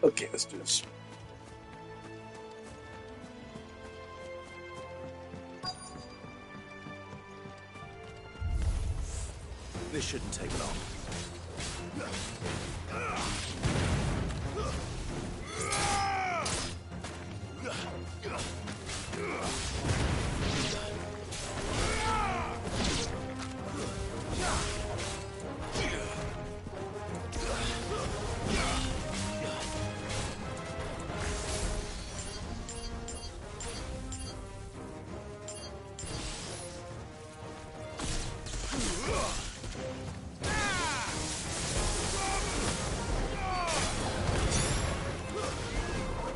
Okay, let's do this. This shouldn't take long.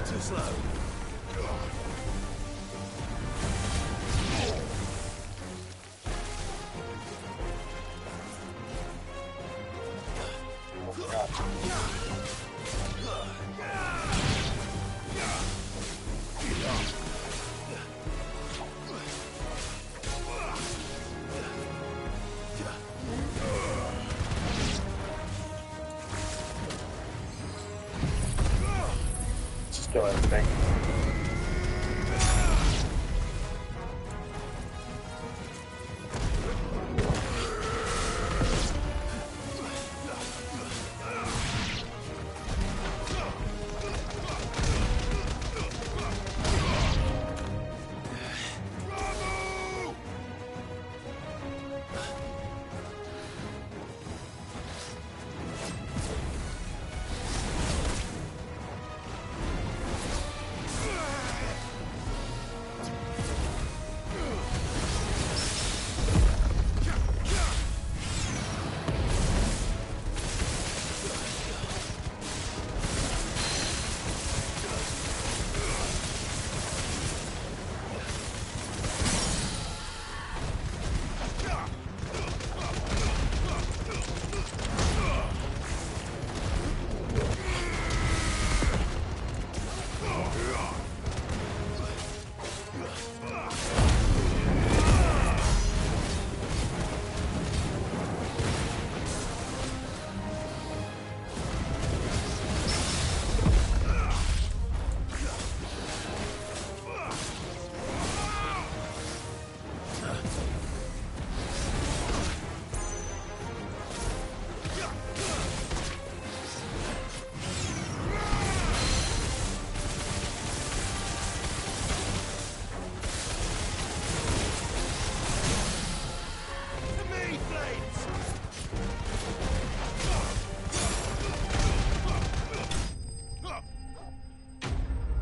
Too slow. Just kill everything.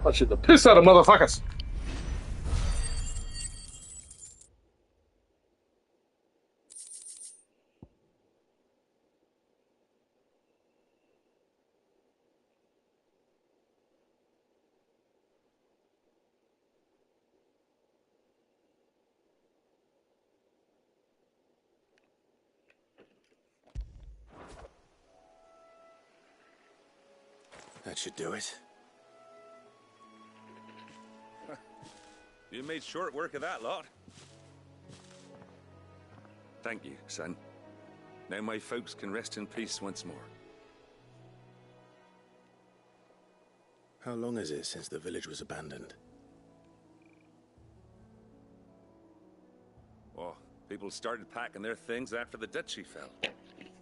Punching the piss out of motherfuckers. That should do it. You made short work of that lot. Thank you, son. Now my folks can rest in peace once more. How long is it since the village was abandoned? Oh, people started packing their things after the duchy fell.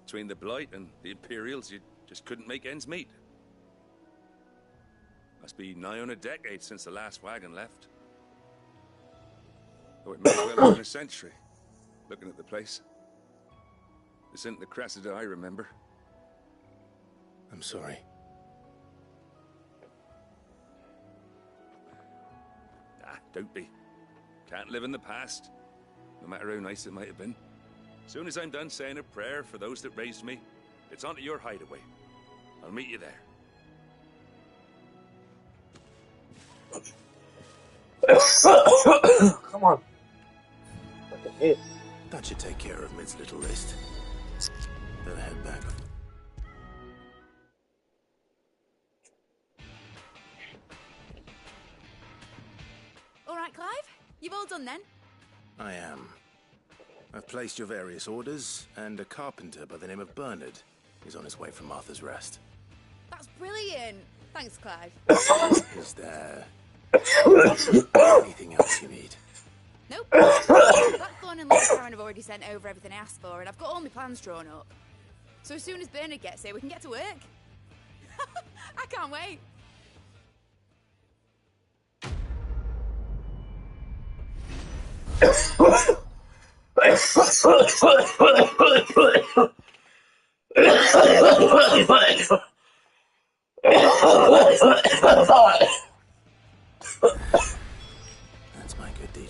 Between the Blight and the Imperials, you just couldn't make ends meet. Must be nigh on a decade since the last wagon left. Oh, it may well have been a century, looking at the place. This isn't the Cressida I remember. I'm sorry. Ah, don't be. Can't live in the past, no matter how nice it might have been. Soon as I'm done saying a prayer for those that raised me, it's on to your hideaway. I'll meet you there. Come on. That should take care of Mid's little list. Then head back. All right, Clive? You've all done then? I am. I've placed your various orders, and a carpenter by the name of Bernard is on his way from Arthur's Rest. That's brilliant. Thanks, Clive. Is there anything else you need? Nope. Blackthorn and Lady Karen have already sent over everything I asked for, and I've got all my plans drawn up. So as soon as Bernard gets here, we can get to work. I can't wait. That's my good deed.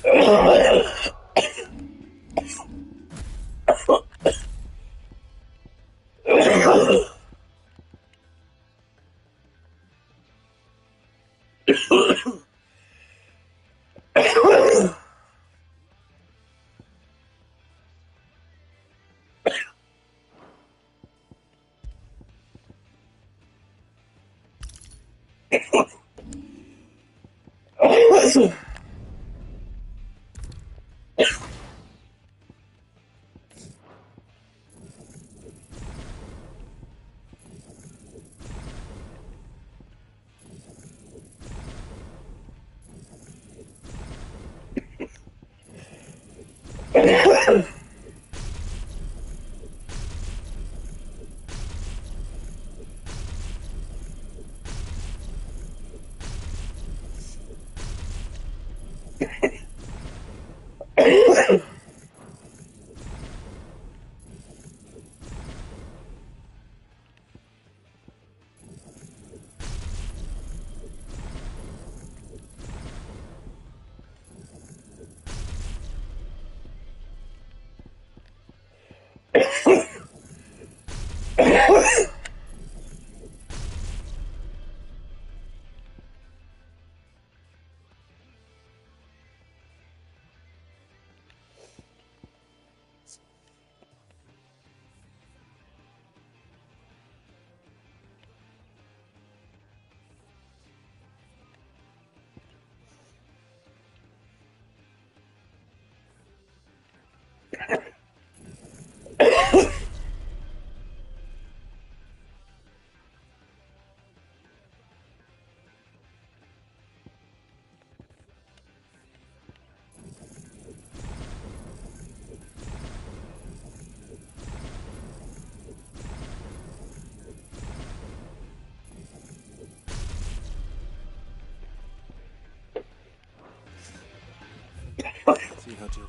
See how Jill.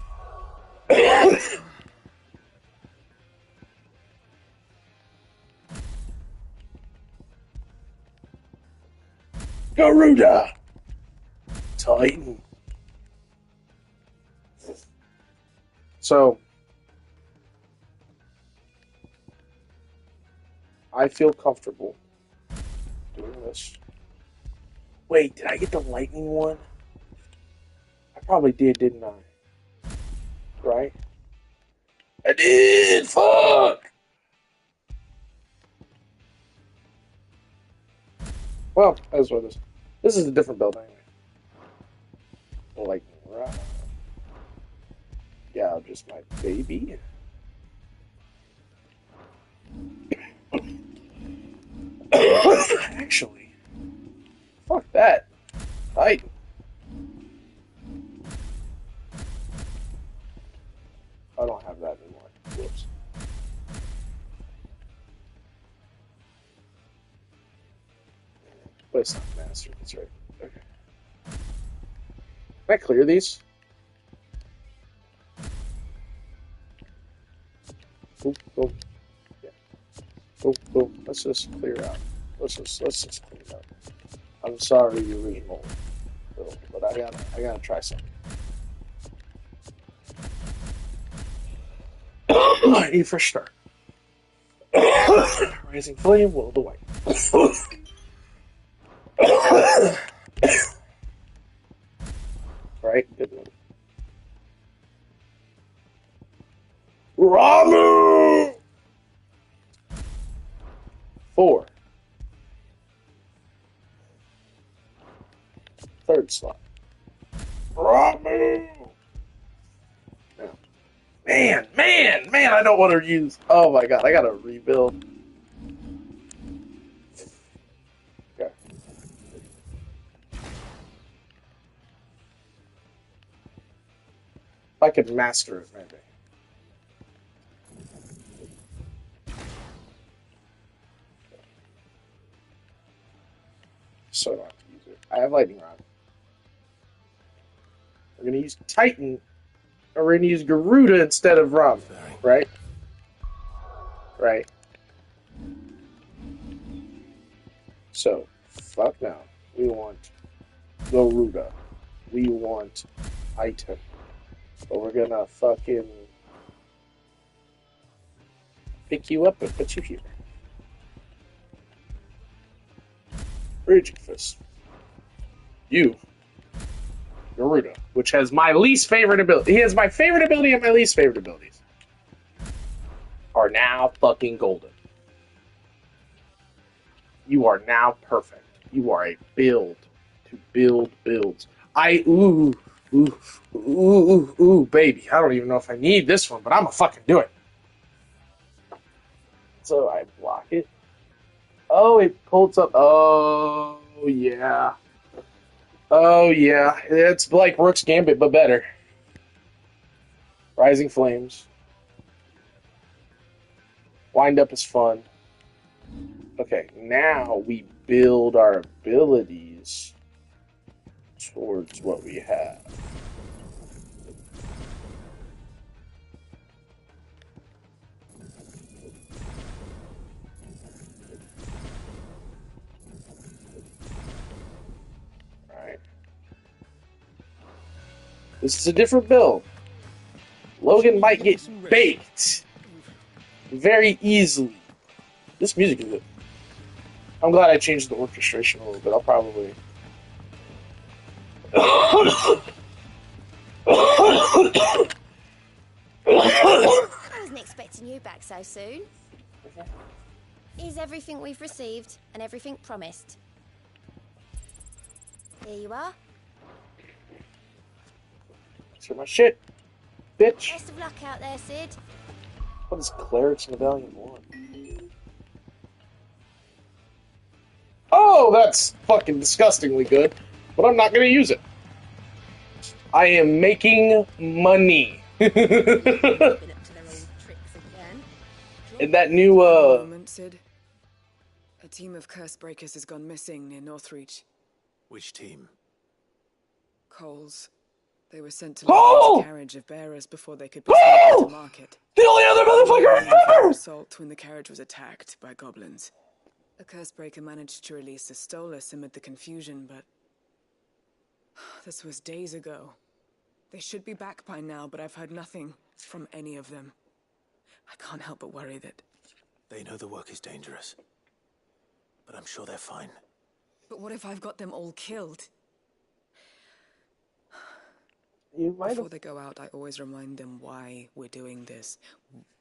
Garuda! Titan. So, I feel comfortable doing this. Wait, did I get the lightning one? I probably did, didn't I? Right? I did! Fuck! Well, that's what it is. This is a different build anyway. Lightning rod. Yeah, just my baby. Actually, fuck that. Titan. I don't have that anymore. Whoops. But it's not master, that's right. Okay. Can I clear these? Boop, boop. Yeah. Boop, boop. Let's just clear out. Let's just clear it out. I'm sorry you're reading old, but I gotta try something. I need a fresh start. Rising Flame, Will of the White. Right, good one. Ramu! 4. Third slot. Ramu! Man, I don't want to use. Oh my god, I gotta rebuild. Okay. I could master it, maybe. So I don't have to use it. I have lightning rod. We're gonna use Titan, or we're gonna use Garuda instead of Rum, right? Right. So, fuck now. We want Garuda. We want Titan. But we're gonna fucking pick you up and put you here. Raging Fist. You, Garuda, which has my least favorite ability. He has my favorite ability and my least favorite abilities. Are now fucking golden. You are now perfect. You are a build to build builds. Ooh, baby. I don't even know if I need this one, but I'm gonna fucking do it. So I block it. Oh, it pulls up. Oh, yeah. Oh, yeah. It's like Rook's Gambit, but better. Rising Flames. Wind Up is fun. Okay, now we build our abilities towards what we have. Alright. This is a different build. Logan might get baked very easily. This music is good. I'm glad I changed the orchestration a little bit. I'll probably... I wasn't expecting you back so soon. Here's everything we've received and everything promised. Here you are. Thanks for my shit, bitch. Best of luck out there, Sid. What is Clerics in Valiant 1? Oh, that's fucking disgustingly good, but I'm not gonna use it. I am making money. And that new, Moment, Sid. A team of curse breakers has gone missing near Northreach. Which team? Coles. They were sent to Cole! locate a carriage of bearers before they could be taken to market. The only other motherfucker ever! Assault when the carriage was attacked by goblins. A curse breaker managed to release a Stolas amid the confusion, but this was days ago. They should be back by now, but I've heard nothing from any of them. I can't help but worry that... They know the work is dangerous, but I'm sure they're fine. But what if I've got them all killed? You might Before have... they go out, I always remind them why we're doing this,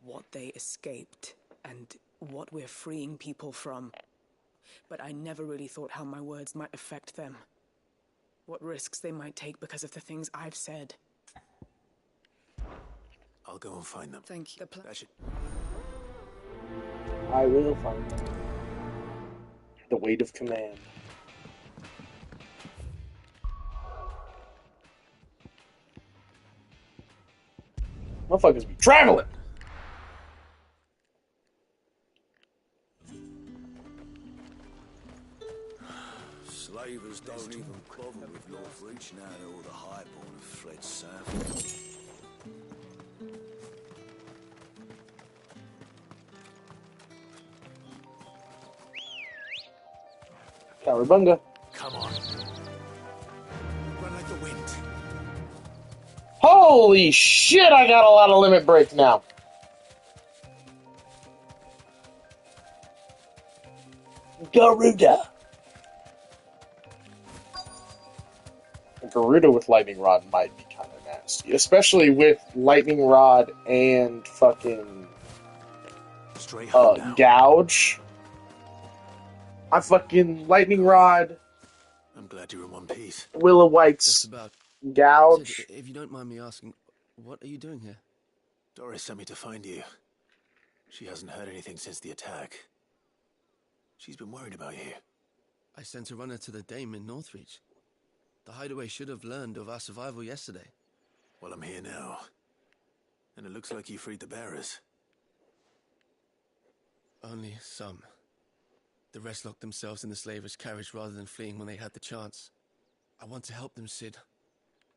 what they escaped, and what we're freeing people from. But I never really thought how my words might affect them. What risks they might take because of the things I've said. I'll go and find them. Thank you. That should... I will find them. The weight of command. Motherfuckers be traveling! Slavers don't even bother with Northreach now that all the highborn have fled south. Cowabunga. Come on. Run like the wind. Holy shit, I got a lot of limit break now. Garuda. Garuda with Lightning Rod might be kind of nasty. Especially with Lightning Rod and fucking Straight home now. Gouge. I fucking Lightning Rod, I'm glad you're in one piece. Willow Just White's about. Gouge. Sid, if you don't mind me asking, what are you doing here? Doris sent me to find you. She hasn't heard anything since the attack. She's been worried about you. I sent a runner to the Dame in Northreach. The hideaway should have learned of our survival yesterday. Well, I'm here now. And it looks like you freed the bearers. Only some. The rest locked themselves in the slaver's carriage rather than fleeing when they had the chance. I want to help them, Sid.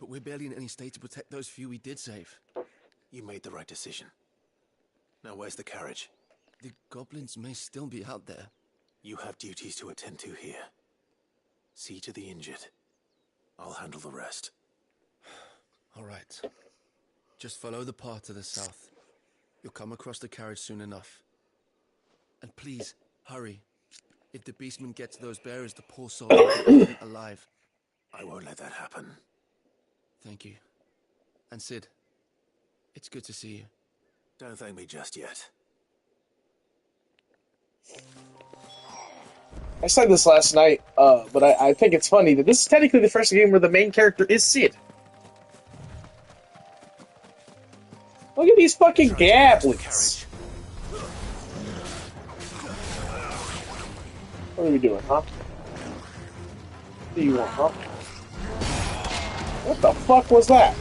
But we're barely in any state to protect those few we did save. You made the right decision. Now where's the carriage? The goblins may still be out there. You have duties to attend to here. See to the injured. I'll handle the rest. All right. Just follow the path to the south. You'll come across the carriage soon enough. And please, hurry. If the beastman gets those bearers, the poor soul will be alive. I won't let that happen. Thank you. And Sid, it's good to see you. Don't thank me just yet. I said this last night, but I think it's funny that this is technically the first game where the main character is Sid. Look at these fucking gablets. What are we doing, huh? What do you want, huh? What the fuck was that?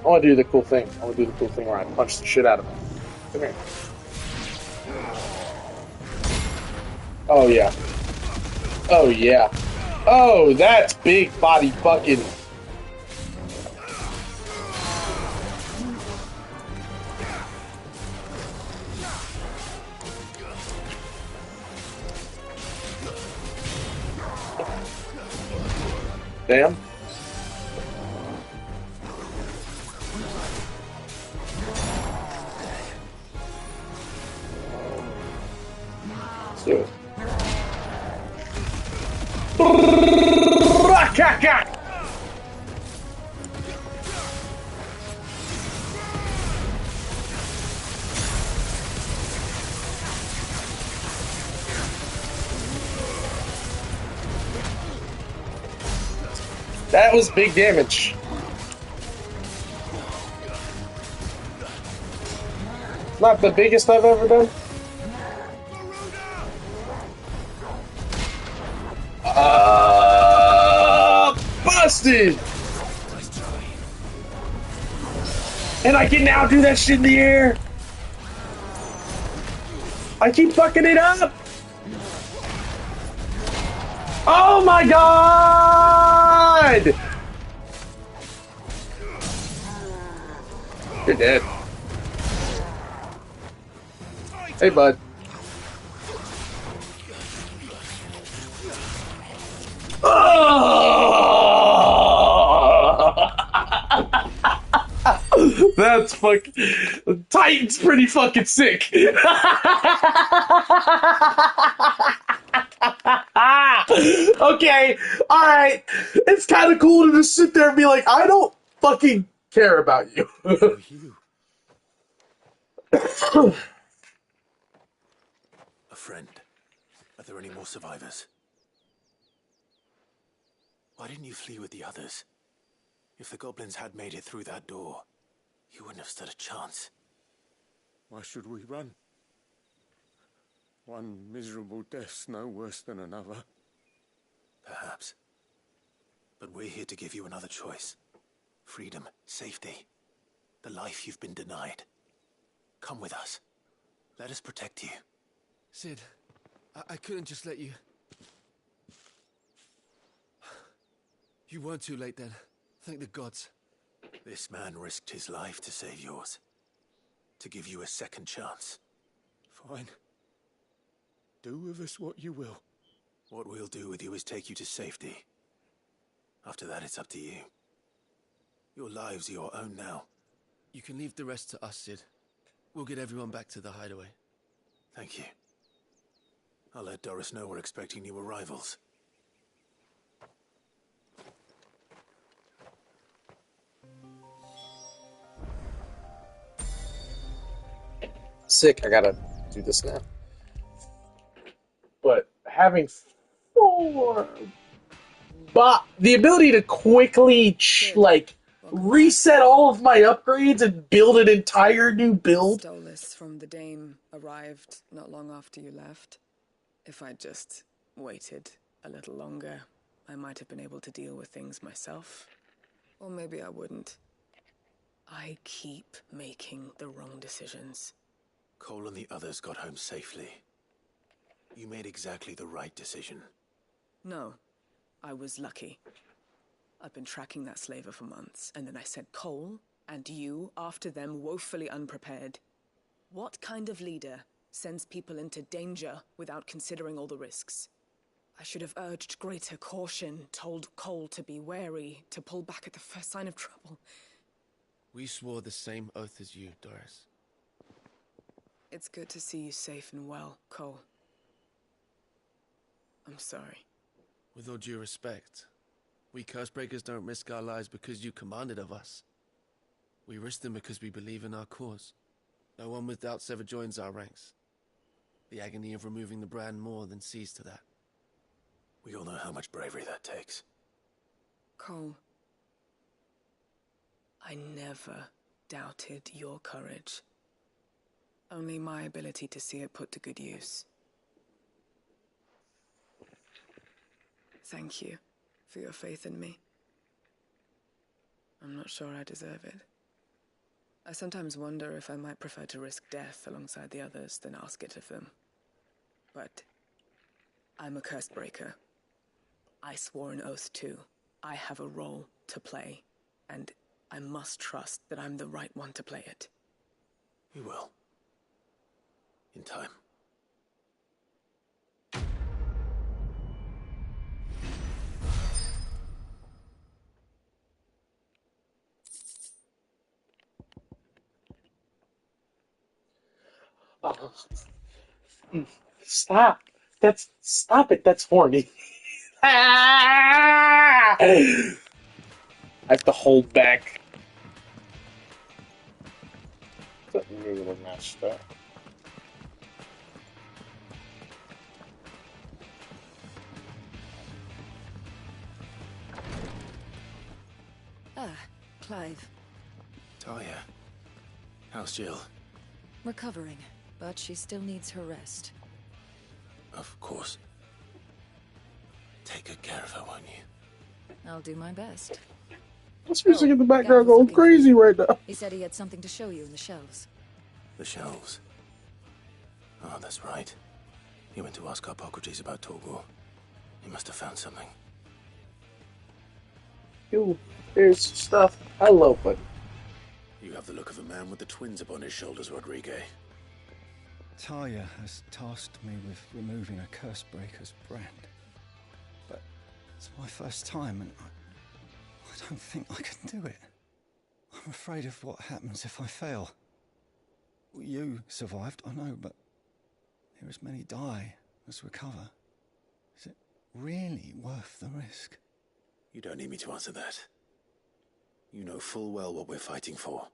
I want to do the cool thing. I want to do the cool thing where I punch the shit out of him. Come here. Oh, yeah. Oh, yeah. Oh, that's big body fucking... Damn. Let's do it. That was big damage. Not the biggest I've ever done. Busted! And I can now do that shit in the air. I keep fucking it up. Oh my god! You're dead. Hey, bud. That's fucking... Titan's pretty fucking sick. Okay, alright. It's kind of cool to just sit there and be like, I don't fucking care about you. A friend. Are there any more survivors? Why didn't you flee with the others? If the goblins had made it through that door, you wouldn't have stood a chance. Why should we run? One miserable death's no worse than another. Perhaps. But we're here to give you another choice. Freedom, safety, the life you've been denied. Come with us. Let us protect you. Sid, I couldn't just let you... You weren't too late then. Thank the gods. This man risked his life to save yours. To give you a second chance. Fine. Do with us what you will. What we'll do with you is take you to safety. After that, it's up to you. Your lives are your own now. You can leave the rest to us, Sid. We'll get everyone back to the hideaway. Thank you. I'll let Doris know we're expecting new arrivals. Sick, I gotta do this now. But having four... But the ability to quickly, like, reset all of my upgrades and build an entire new build? Stolas from the Dame arrived not long after you left. If I'd just waited a little longer, I might have been able to deal with things myself. Or maybe I wouldn't. I keep making the wrong decisions. Cole and the others got home safely. You made exactly the right decision. No, I was lucky. I've been tracking that slaver for months, and then I sent Cole and you after them, woefully unprepared. What kind of leader sends people into danger without considering all the risks? I should have urged greater caution, told Cole to be wary, to pull back at the first sign of trouble. We swore the same oath as you, Doris. It's good to see you safe and well, Cole. I'm sorry. With all due respect, we Cursebreakers don't risk our lives because you commanded of us. We risk them because we believe in our cause. No one with doubts ever joins our ranks. The agony of removing the brand more than sees to that. We all know how much bravery that takes. Cole, I never doubted your courage. Only my ability to see it put to good use. Thank you for your faith in me. I'm not sure I deserve it. I sometimes wonder if I might prefer to risk death alongside the others than ask it of them. But I'm a Cursebreaker. I swore an oath too. I have a role to play, and I must trust that I'm the right one to play it. You will. In time. Oh. Stop. Stop it. That's horny. Ah! I have to hold back. That really messed up. Ah, Clive. Talia. How's Jill? Recovering, but she still needs her rest. Of course. Take good care of her, won't you? I'll do my best. This music in the background going crazy right now. He said he had something to show you in the shelves. The shelves. Oh, that's right. He went to ask Harpocrates about Torgor. He must have found something. Yo, there's stuff. Hello, buddy. You have the look of a man with the twins upon his shoulders, Rodrigue. Talia has tasked me with removing a Cursebreaker's brand. But it's my first time, and I don't think I can do it. I'm afraid of what happens if I fail. You survived, I know, but there as many die as recover. Is it really worth the risk? You don't need me to answer that. You know full well what we're fighting for.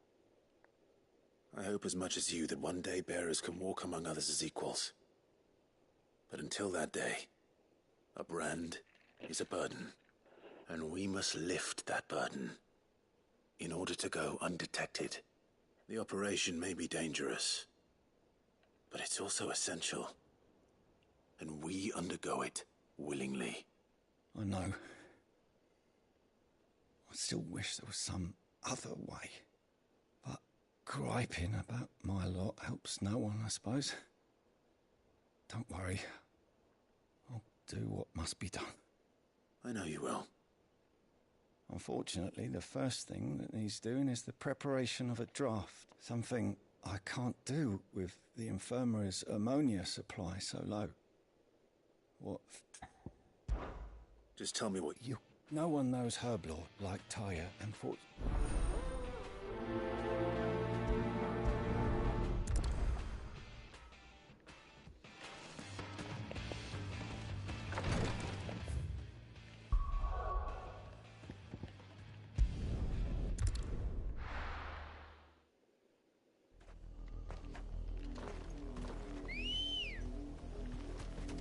I hope as much as you that one day bearers can walk among others as equals. But until that day, a brand is a burden, and we must lift that burden in order to go undetected. The operation may be dangerous, but it's also essential, and we undergo it willingly. I know. I still wish there was some other way. But griping about my lot helps no one, I suppose. Don't worry. I'll do what must be done. I know you will. Unfortunately, the first thing that needs doing is the preparation of a draft. Something I can't do with the infirmary's ammonia supply so low. What? Just tell me what you... No one knows Herblore like Talia, and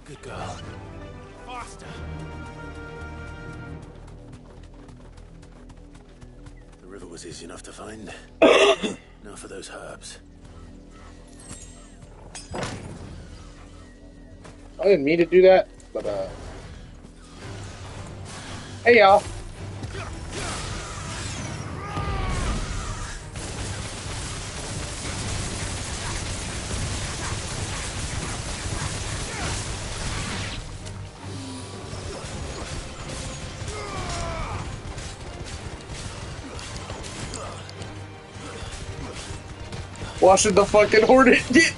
Good girl. Faster! The river was was easy enough to find. Now for those herbs. I didn't mean to do that, but hey y'all. Watching the fucking Hornet get.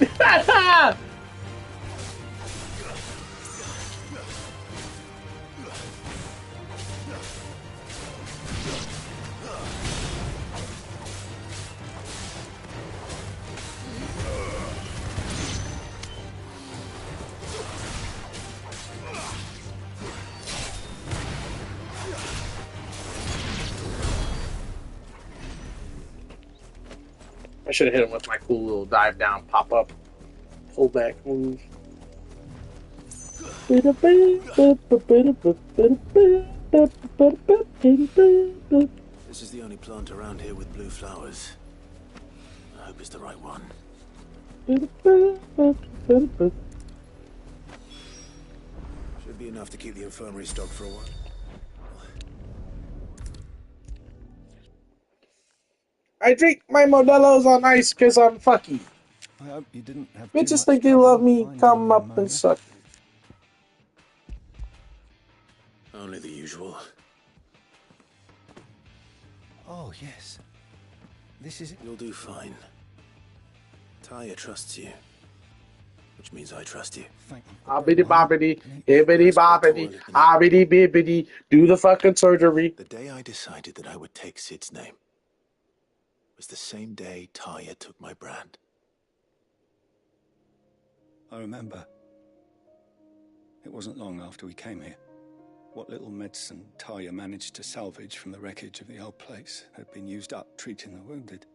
I should have hit him with my cool little dive down, pop up, pull back move. This is the only plant around here with blue flowers. I hope it's the right one. Should be enough to keep the infirmary stocked for a while. I drink my Modelo's on ice because I'm fucky. I hope you didn't have Bitches think they love me, come up and suck. Only the usual. Oh, yes. This is it. You'll do fine. Talia trusts you. Which means I trust you. Thank you. Abidi bobbidi, ibbidi bobbidi, abidi bibbidi, do the fucking surgery. The day I decided that I would take Sid's name was the same day Talia took my brand. I remember. It wasn't long after we came here. What little medicine Talia managed to salvage from the wreckage of the old place had been used up treating the wounded.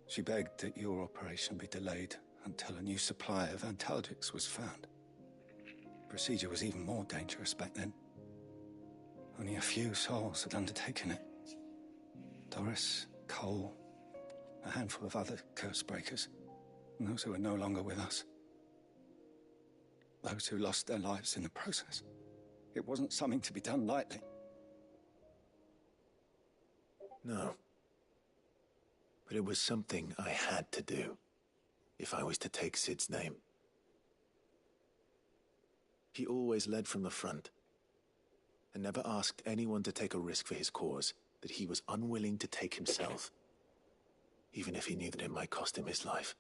She begged that your operation be delayed until a new supply of antalgics was found. Procedure was even more dangerous back then. Only a few souls had undertaken it. Doris, Cole, a handful of other curse breakers, and those who are no longer with us. Those who lost their lives in the process. It wasn't something to be done lightly. No. But it was something I had to do, if I was to take Sid's name. He always led from the front, and never asked anyone to take a risk for his cause that he was unwilling to take himself, even if he knew that it might cost him his life.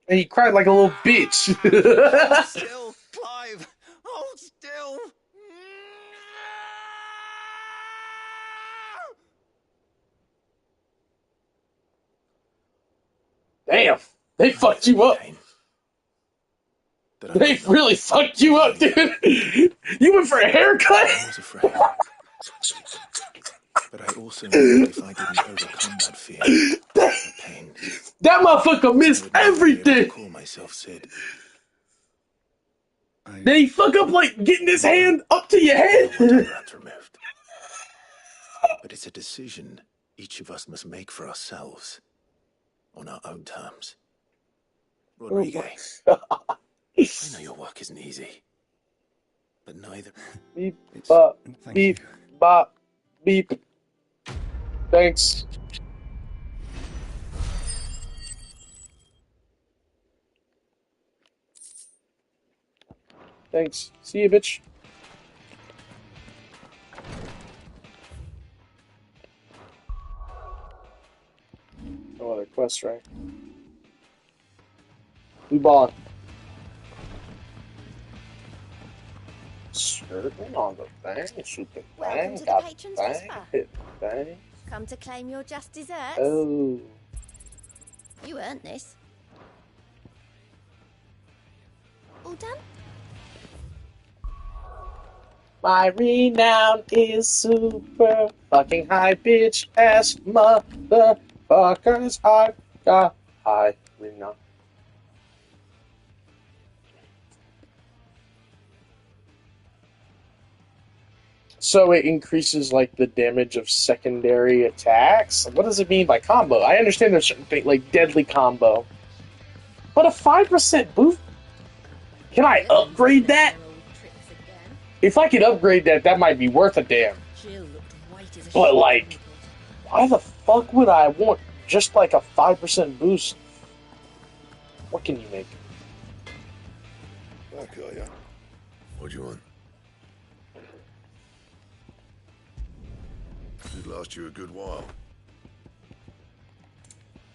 And he cried like a little bitch. Still, Clive! Hold still! Damn, they fucked you up. They really fucked you up, dude. You went for a haircut? I was afraid. But I also knew that if I didn't overcome that fear, that pain, that motherfucker missed everything. Call myself Sid. Did he fuck up like getting his hand up to your head? Removed. But it's a decision each of us must make for ourselves, on our own terms. Rodriguez, I know your work isn't easy, but neither. Beep, bop, beep, bop, beep. Thanks. Thanks. See you, bitch. No other quests, right? We bought. Skirting on the thing, shoot the Welcome thing, to the got Patron's the thing, Whisper. hit the thing. Come to claim your just desserts? Oh. You earned this. All done? My renown is super fucking high, bitch ass motherfuckers. I got high renown. So it increases like the damage of secondary attacks. What does it mean by combo? I understand there's certain things like deadly combo, but a 5% boost. Can I upgrade that? If I could upgrade that, that might be worth a damn. But like, why the fuck would I want just like a 5% boost? What can you make? Back, are ya? What do you want? Should last you a good while.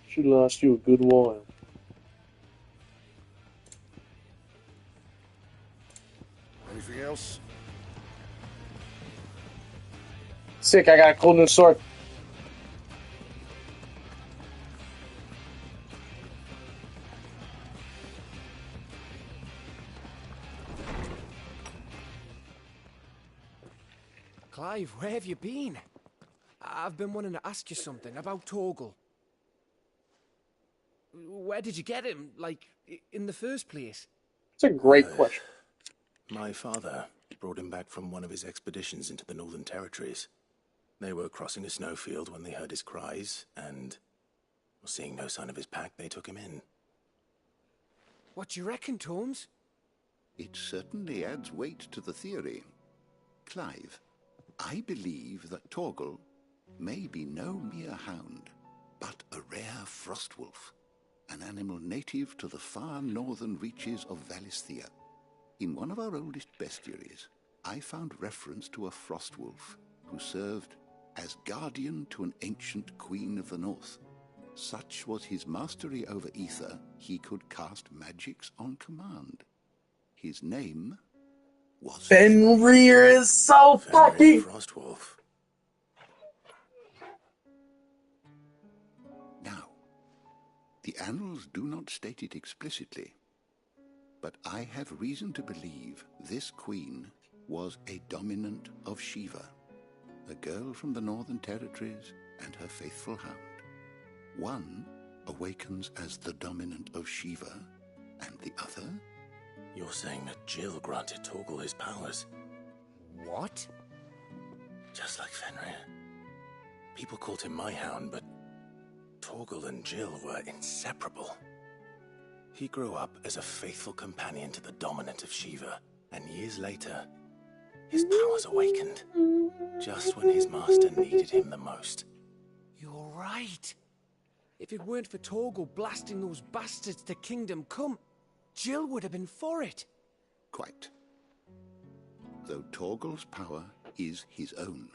Should last you a good while. Anything else? Sick, I got a cool new sword. Clive, where have you been? I've been wanting to ask you something about Torgal. Where did you get him, like, in the first place? It's a great question. My father brought him back from one of his expeditions into the Northern Territories. They were crossing a snowfield when they heard his cries, and, seeing no sign of his pack, they took him in. What do you reckon, Torms? It certainly adds weight to the theory. Clive, I believe that Torgal may be no mere hound, but a rare frostwolf, an animal native to the far northern reaches of Valisthea. In one of our oldest bestiaries, I found reference to a frostwolf who served as guardian to an ancient queen of the north. Such was his mastery over ether, he could cast magics on command. His name was Fenrir is so fucking Frostwolf. Now, the annals do not state it explicitly, but I have reason to believe this queen was a dominant of Shiva, a girl from the Northern Territories and her faithful hound. One awakens as the dominant of Shiva, and the other... You're saying that Jill granted Torgal his powers? What? Just like Fenrir. People called him my hound, but Torgal and Jill were inseparable. He grew up as a faithful companion to the dominant of Shiva, and years later, his powers awakened, just when his master needed him the most. You're right. If it weren't for Torgal blasting those bastards to Kingdom Come, Jill would have been for it. Quite. Though Torgal's power is his own,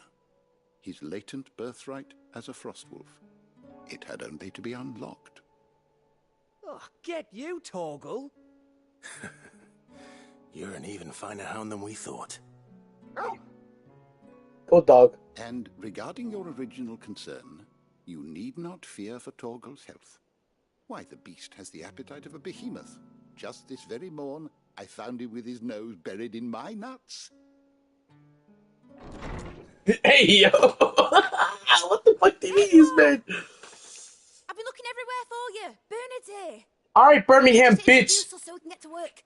his latent birthright as a frostwolf, it had only to be unlocked. Oh, get you, Torgal. You're an even finer hound than we thought. Go dog. And regarding your original concern, you need not fear for Torgal's health. Why, the beast has the appetite of a behemoth. Just this very morn, I found him with his nose buried in my nuts. Hey, yo! What the fuck do you mean he's been? I've been looking everywhere for you. Bernard's here. Alright, Birmingham, Just bitch! introduce us so we can get to work.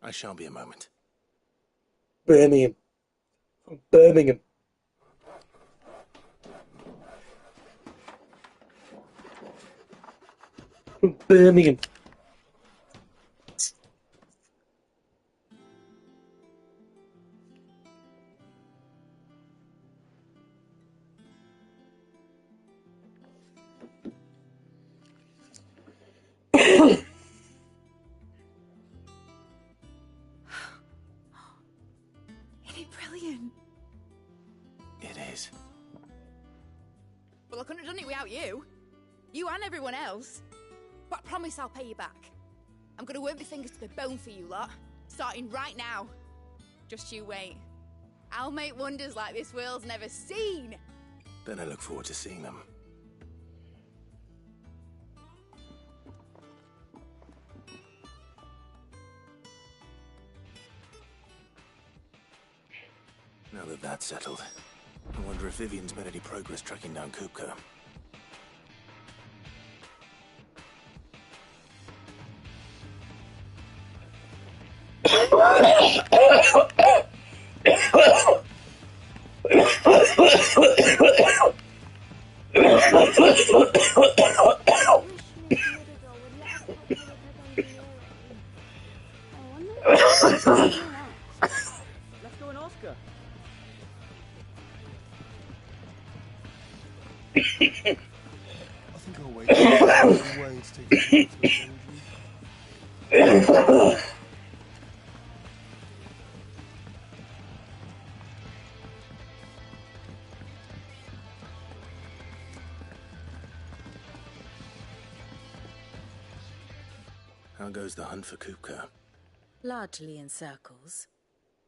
I shall be a moment. Birmingham. Birmingham. Birmingham. Isn't it brilliant? It is. Well, I couldn't have done it without you. You and everyone else. But I promise I'll pay you back. I'm gonna work my fingers to the bone for you lot. Starting right now. Just you wait. I'll make wonders like this world's never seen. Then I look forward to seeing them. Now that that's settled, I wonder if Vivian's made any progress tracking down Kupka. Let's go and ask her. I think I'll wait for Wayne to take the How goes the hunt for Kupka? Largely in circles.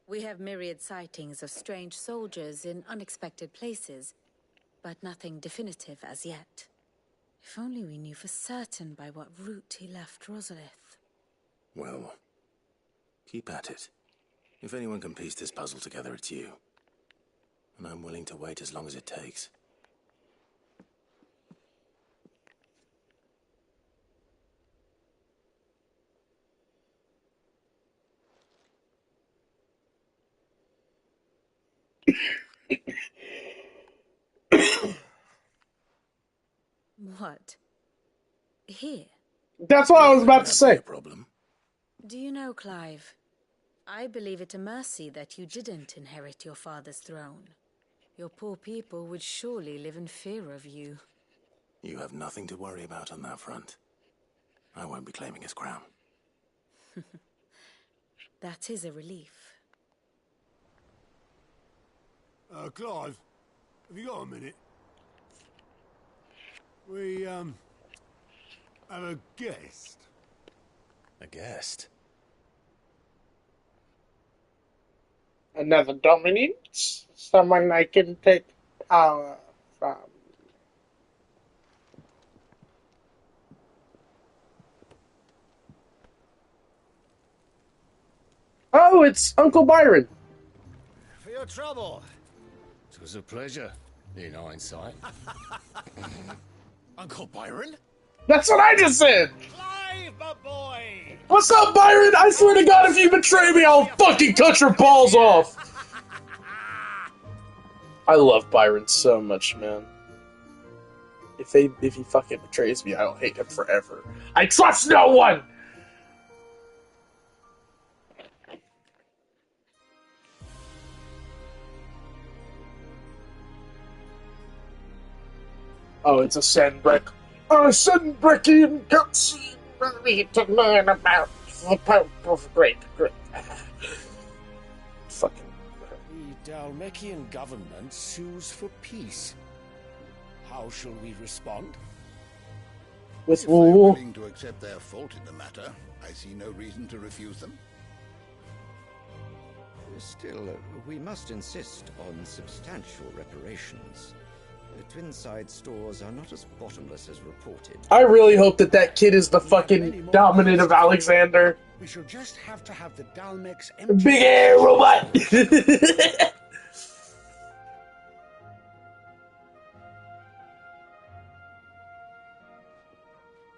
We have myriad sightings of strange soldiers in unexpected places, but nothing definitive as yet. If only we knew for certain by what route he left Rosalith. Well, keep at it. If anyone can piece this puzzle together, it's you. And I'm willing to wait as long as it takes. What? Here? That's what I was about to say. Problem. Do you know, Clive? I believe it a mercy that you didn't inherit your father's throne. Your poor people would surely live in fear of you. You have nothing to worry about on that front. I won't be claiming his crown. That is a relief. Clive, have you got a minute? We, have a guest. A guest? Another Dominion? Someone I can take power from. Oh, it's Uncle Byron. For your trouble. It was a pleasure, in hindsight. Uncle Byron? That's what I just said! Clive, my boy! What's up, Byron? I swear to God, if you betray me, I'll fucking cut your balls off! I love Byron so much, man. If he fucking betrays me, I'll hate him forever. I trust no one! Oh, it's a Sandbreck. Sandbreckian cutscene where we to learn about the Pope of Great Britain. Fucking. The Dalmekian government sues for peace. How shall we respond? If they're willing to accept their fault in the matter, I see no reason to refuse them. Still, we must insist on substantial reparations. The Twinside stores are not as bottomless as reported. I really hope that kid is the fucking dominant of Alexander. We shall just have to have the Dalmex Big air robot!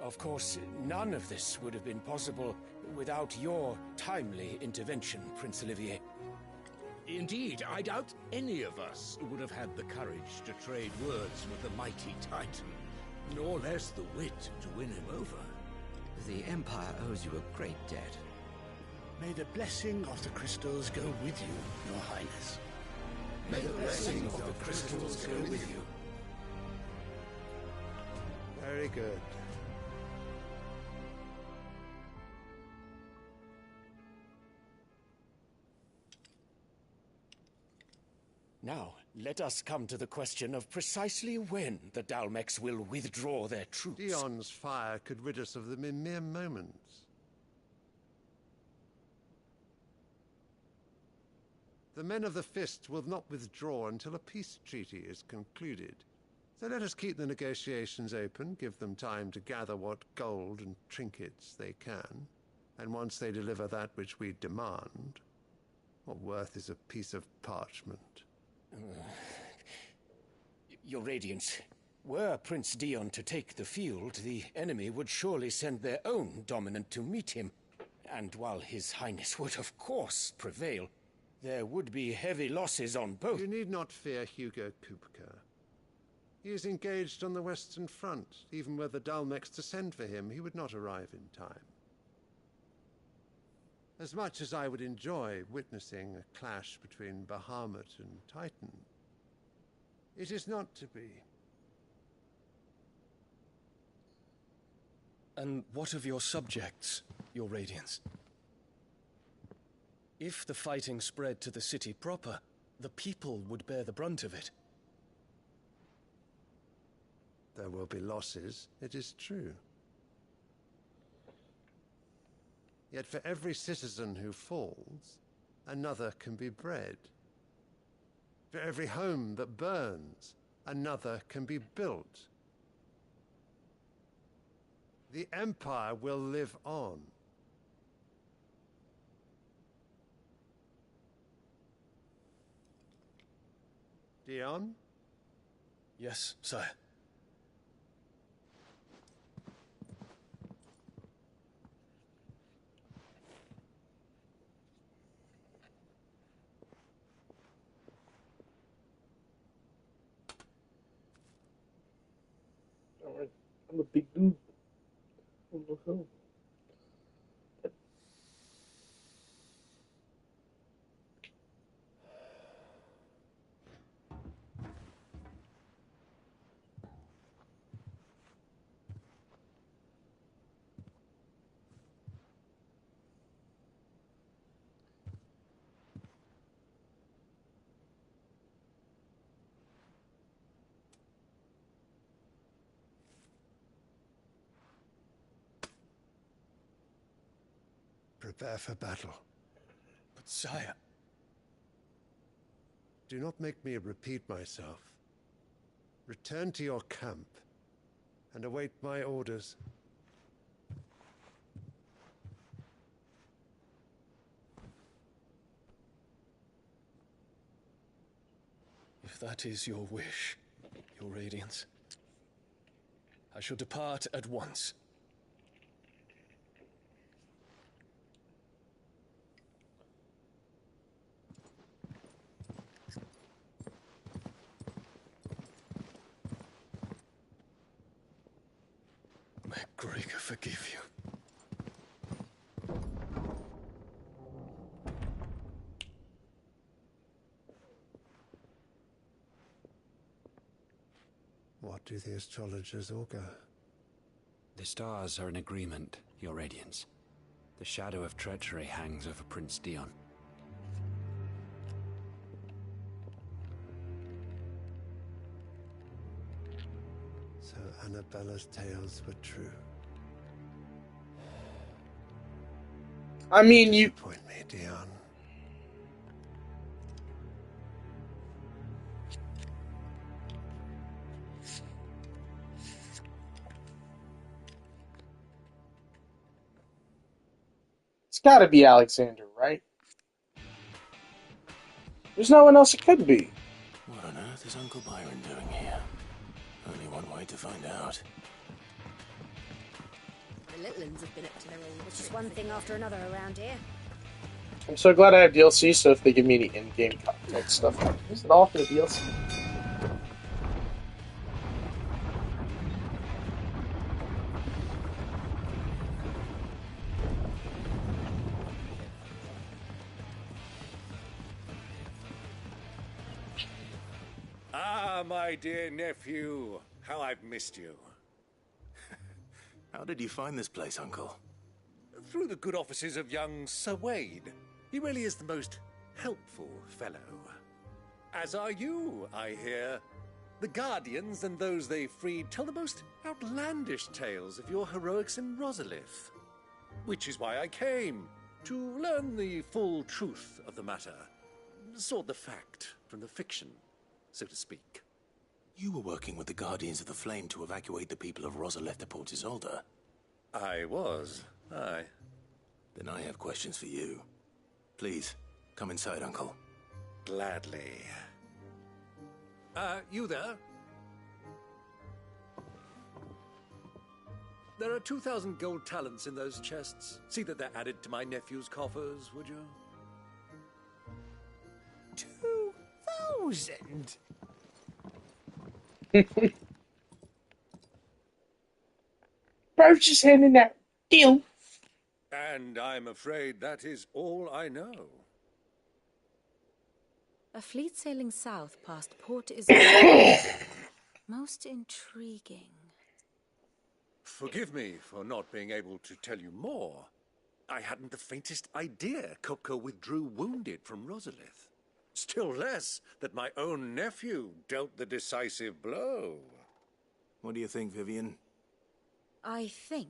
Of course, none of this would have been possible without your timely intervention, Prince Olivier. Indeed, I doubt any of us would have had the courage to trade words with the mighty Titan, nor less the wit to win him over. The Empire owes you a great debt. May the blessing of the crystals go with you, Your Highness. May the blessing of the crystals go with you. Very good. Now, let us come to the question of precisely when the Dalmex will withdraw their troops. Dion's fire could rid us of them in mere moments. The men of the Fist will not withdraw until a peace treaty is concluded. So let us keep the negotiations open, give them time to gather what gold and trinkets they can, and once they deliver that which we demand, what worth is a piece of parchment? Your Radiance, were Prince Dion to take the field, the enemy would surely send their own dominant to meet him. And while His Highness would of course prevail, There would be heavy losses on both. You need not fear Hugo Kupka. He is engaged on the Western Front. Even were the Dalmex to send for him, he would not arrive in time. As much as I would enjoy witnessing a clash between Bahamut and Titan, it is not to be. And what of your subjects, Your Radiance? If the fighting spread to the city proper, the people would bear the brunt of it. There will be losses, it is true. Yet for every citizen who falls, another can be bred. For every home that burns, another can be built. The Empire will live on. Dion? Yes, sire. I'm a big dude. On the film. Prepare for battle. But sire... Do not make me repeat myself. Return to your camp and await my orders. If that is your wish, Your Radiance, I shall depart at once. May Gregor forgive you. What do the astrologers augur? The stars are in agreement, Your Radiance. The shadow of treachery hangs over Prince Dion. So Annabella's tales were true. I mean, you disappoint me, Dion. It's gotta be Alexander, right? There's no one else it could be. What on earth is Uncle Byron doing here? Only one way to find out. The little ones have been up to their old. It's just one thing after another around here. I'm so glad I have DLC, so if they give me any in-game content stuff, I'll use it all for the DLC. Ah, my dear nephew, how I've missed you. How did you find this place, Uncle? Through the good offices of young Sir Wade. He really is the most helpful fellow. As are you, I hear. The Guardians and those they freed tell the most outlandish tales of your heroics in Rosalith. Which is why I came, to learn the full truth of the matter. Sort the fact from the fiction, so to speak. You were working with the Guardians of the Flame to evacuate the people of Rosalith to Port Isolde. I was, aye. Then I have questions for you. Please, come inside, Uncle. Gladly. You there? There are 2,000 gold talents in those chests. See that they're added to my nephew's coffers, would you? 2,000? Bro's just handing out deal. And I'm afraid that is all I know. A fleet sailing south past Port Isolde. Most intriguing. Forgive me for not being able to tell you more. I hadn't the faintest idea Kupka withdrew wounded from Rosalith. Still less that my own nephew dealt the decisive blow. What do you think, Vivian? I think,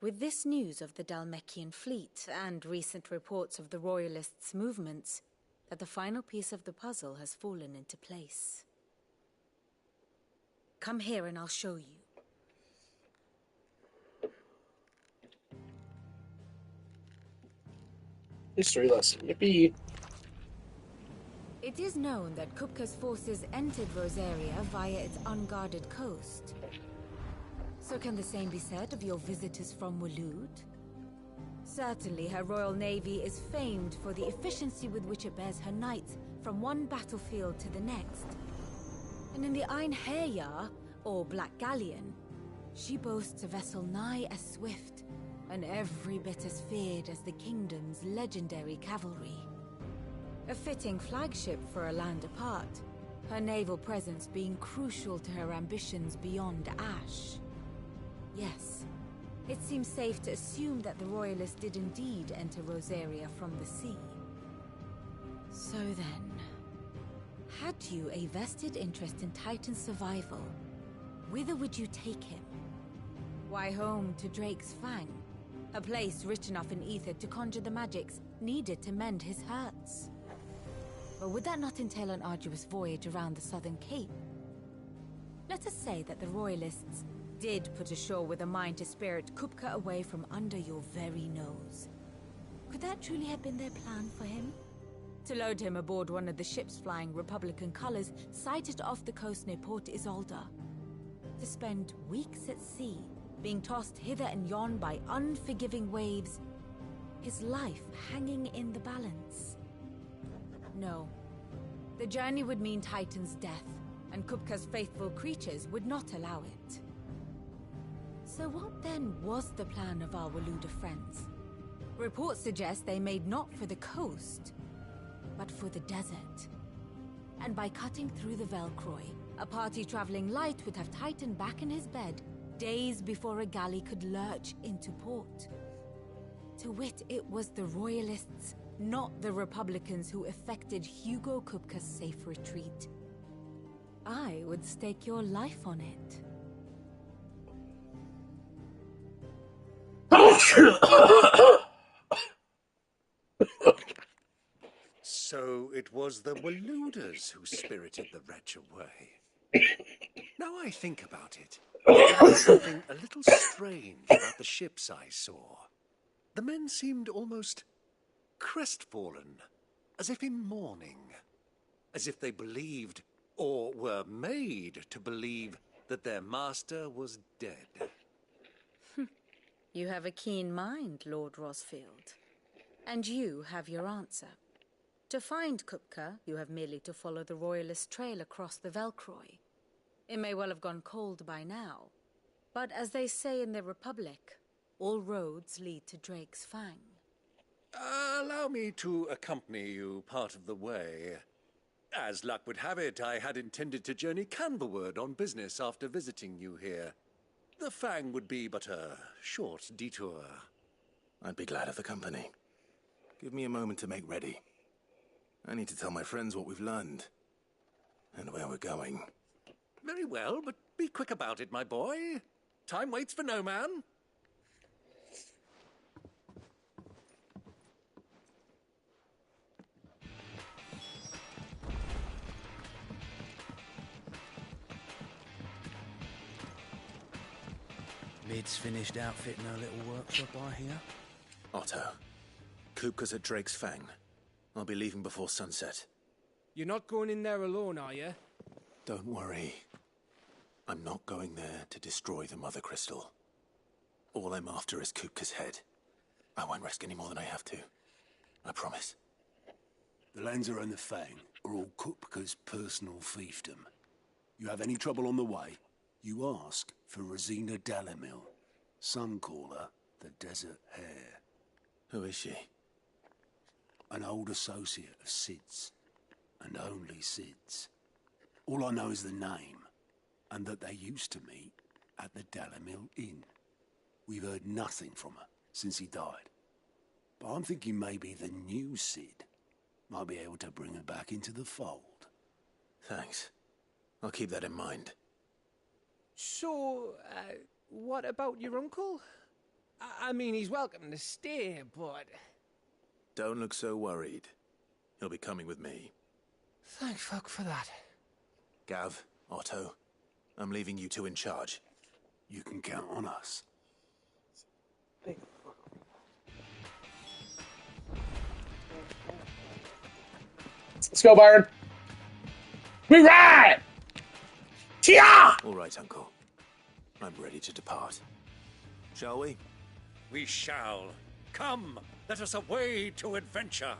with this news of the Dhalmekian fleet and recent reports of the Royalists' movements, that the final piece of the puzzle has fallen into place. Come here and I'll show you. History lesson. Yippee. It is known that Kupka's forces entered Rosaria via its unguarded coast. So can the same be said of your visitors from Waloed? Certainly her Royal Navy is famed for the efficiency with which it bears her knights from one battlefield to the next. And in the Einherjar, or Black Galleon, she boasts a vessel nigh as swift and every bit as feared as the kingdom's legendary cavalry. A fitting flagship for a land apart, her naval presence being crucial to her ambitions beyond Ash. Yes, it seems safe to assume that the Royalists did indeed enter Rosaria from the sea. So then, had you a vested interest in Titan's survival, whither would you take him? Why, home to Drake's Fang, a place rich enough in ether to conjure the magics needed to mend his hurts. Or would that not entail an arduous voyage around the southern cape? Let us say that the Royalists did put ashore with a mind to spirit Kupka away from under your very nose. Could that truly have been their plan for him? To load him aboard one of the ships flying Republican colors sighted off the coast near Port Isolde. To spend weeks at sea, being tossed hither and yon by unforgiving waves, his life hanging in the balance. No. The journey would mean Titan's death, and Kupka's faithful creatures would not allow it. So what then was the plan of our Waloed friends? Reports suggest they made not for the coast, but for the desert. And by cutting through the Velcroy, a party traveling light would have Titan back in his bed days before a galley could lurch into port. To wit, it was the Royalists, not the Republicans, who effected Hugo Kupka's safe retreat. I would stake your life on it. So it was the Waloeders who spirited the wretch away. Now I think about it, there was something a little strange about the ships I saw. The men seemed almost crestfallen, as if in mourning, as if they believed, or were made to believe, that their master was dead. You have a keen mind, Lord Rosfield. And you have your answer. To find Kupka, you have merely to follow the Royalist trail across the Velcroy. It may well have gone cold by now, but as they say in the Republic, all roads lead to Drake's Fang. Allow me to accompany you part of the way. As luck would have it, I had intended to journey Canberward on business after visiting you here. The Fang would be but a short detour. I'd be glad of the company. Give me a moment to make ready. I need to tell my friends what we've learned, and where we're going. Very well, but be quick about it, my boy. Time waits for no man. Lid's finished outfitting her little workshop, I hear. Otto, Kupka's at Drake's Fang. I'll be leaving before sunset. You're not going in there alone, are you? Don't worry. I'm not going there to destroy the Mother Crystal. All I'm after is Kupka's head. I won't risk any more than I have to. I promise. The Lancer and the Fang. are all Kupka's personal fiefdom. You have any trouble on the way, you ask for Rosina Dalimil. Some call her the Desert Hare. Who is she? An old associate of Sid's, and only Sid's. All I know is the name, and that they used to meet at the Dalimil Inn. We've heard nothing from her since he died. But I'm thinking maybe the new Sid might be able to bring her back into the fold. Thanks. I'll keep that in mind. So, what about your uncle? I mean, he's welcome to stay, but... Don't look so worried. He'll be coming with me. Thank fuck for that. Gav, Otto, I'm leaving you two in charge. You can count on us. Let's go, Byron. We ride! Chia! All right, Uncle. I'm ready to depart. Shall we? We shall. Come, let us away to adventure.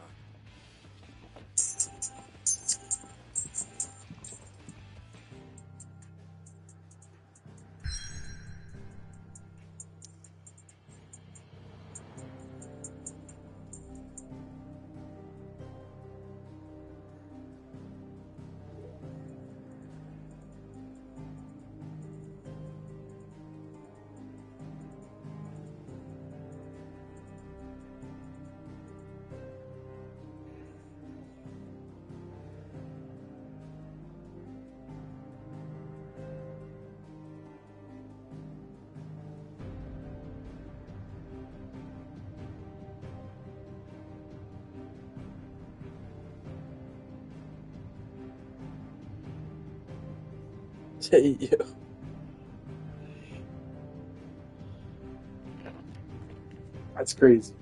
Yeah. That's crazy.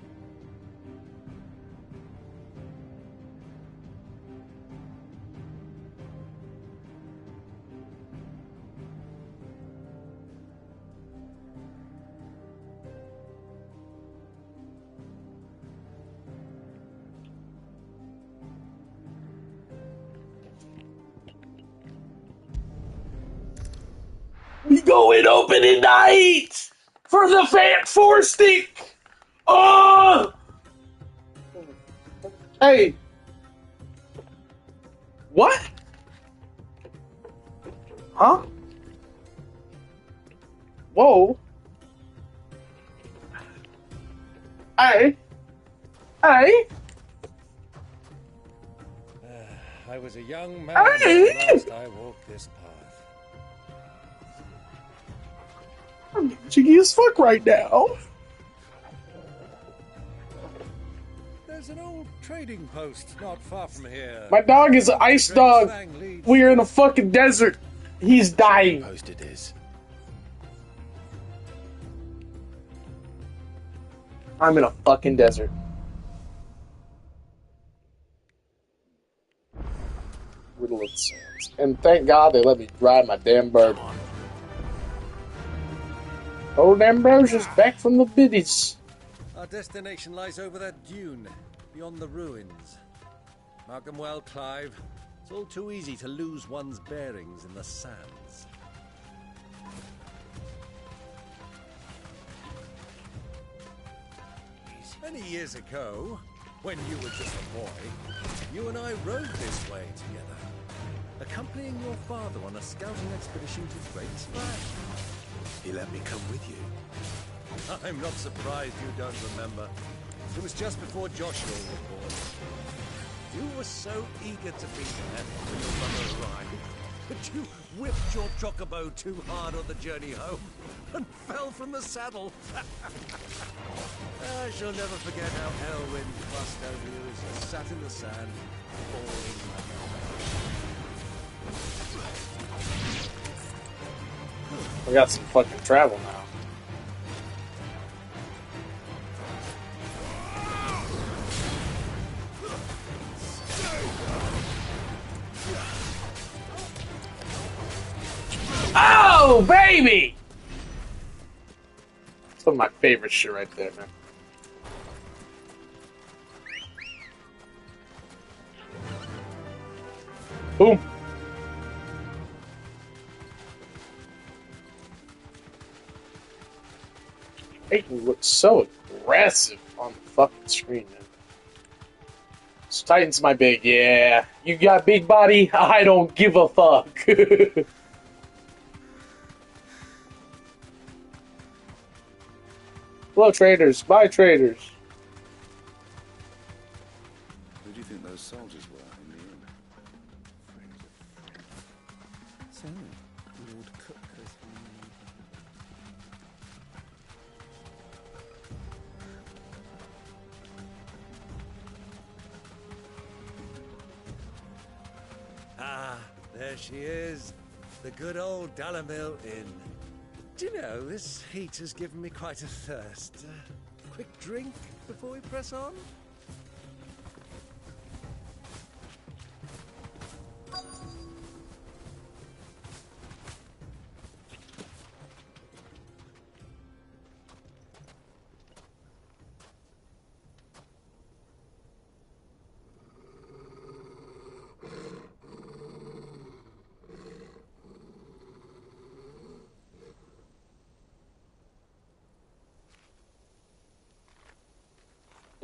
We going opening night for the Fat Four Stick. Oh, hey, what? Huh? Whoa. Hey, hey. I was a young man Hey! when last I walked this path. I'm jiggy as fuck right now. There's an old trading post not far from here. My dog is an ice dog. We are in a fucking desert. He's dying. Post it is. I'm in a fucking desert. Riddle of the Sands. And thank God they let me ride my damn bird. Old Ambrosia's back from the biddies. Our destination lies over that dune, beyond the ruins. Mark them well, Clive. It's all too easy to lose one's bearings in the sands. Many years ago, when you were just a boy, you and I rode this way together, accompanying your father on a scouting expedition to Great Splash. He let me come with you. I'm not surprised you don't remember. It was just before Joshua was born. You were so eager to be there when your mother arrived that you whipped your chocobo too hard on the journey home and fell from the saddle. I shall never forget how Elwyn fussed over you as you sat in the sand, falling like a We got some fucking travel now. Oh, baby! Some of my favorite shit right there, man. Boom. Peyton looks so aggressive on the fucking screen, man. So Titan's my big, yeah. You got big body? I don't give a fuck. Hello, traders. Bye, traders. Who do you think those soldiers were in the inn? So, Lord Cook has Ah, there she is. The good old Dalamil Inn. Do you know, this heat has given me quite a thirst. Quick drink before we press on?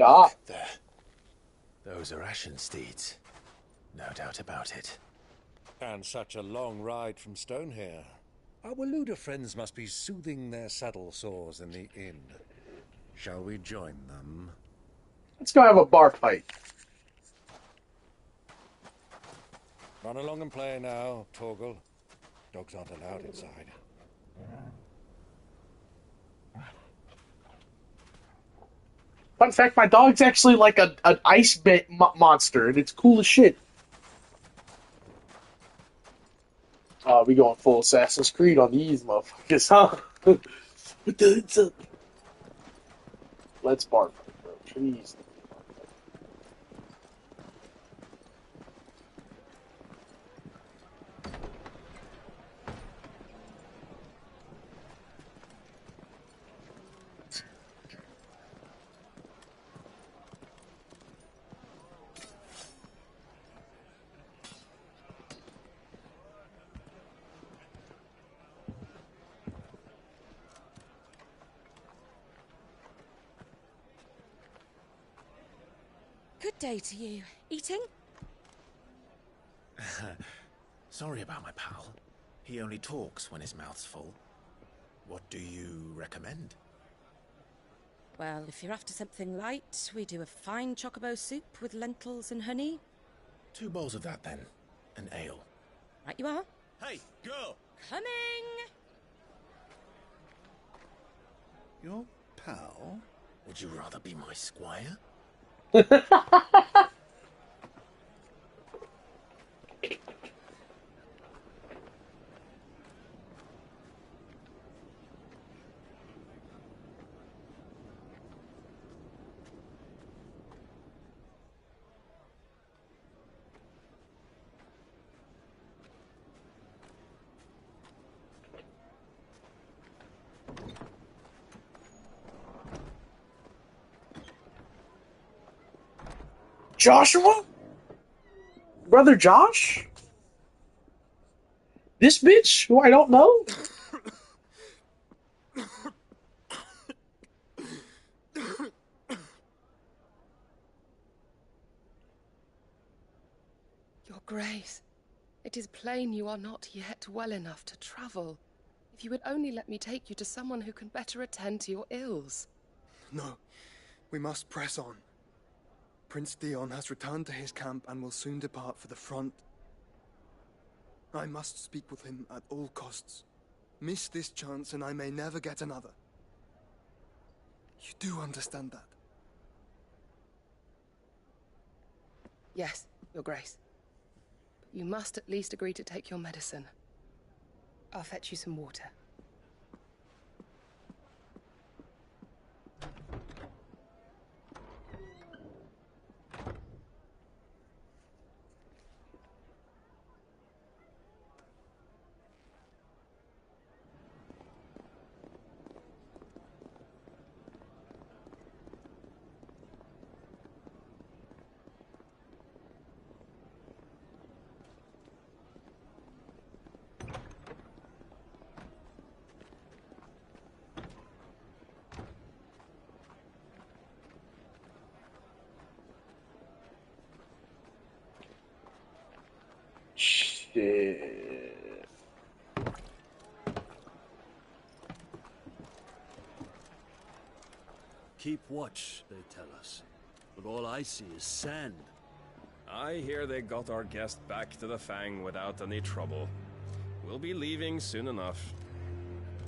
Ah. There. Those are Ashen steeds. No doubt about it. And such a long ride from Stonehair. Our Waluda friends must be soothing their saddle sores in the inn. Shall we join them? Let's go have a bar fight. Run along and play now, Torgal. Dogs aren't allowed inside. Fun fact, my dog's actually like an ice monster, and it's cool as shit. We going full Assassin's Creed on these motherfuckers, huh? Let's bar fight, bro. Please. Good day to you. Eating? Sorry about my pal. He only talks when his mouth's full. What do you recommend? Well, if you're after something light, we do a fine chocobo soup with lentils and honey. 2 bowls of that, then. An ale. Right you are. Hey, girl! Coming! Your pal? Would you rather be my squire? Joshua? Brother Josh? This bitch, who I don't know? Your Grace, it is plain you are not yet well enough to travel. If you would only let me take you to someone who can better attend to your ills. No, we must press on. Prince Theon has returned to his camp and will soon depart for the front. I must speak with him at all costs. Miss this chance and I may never get another. You do understand that? Yes, Your Grace. But you must at least agree to take your medicine. I'll fetch you some water. Shit. Keep watch, they tell us. But all I see is sand. I hear they got our guest back to the Fang without any trouble. We'll be leaving soon enough.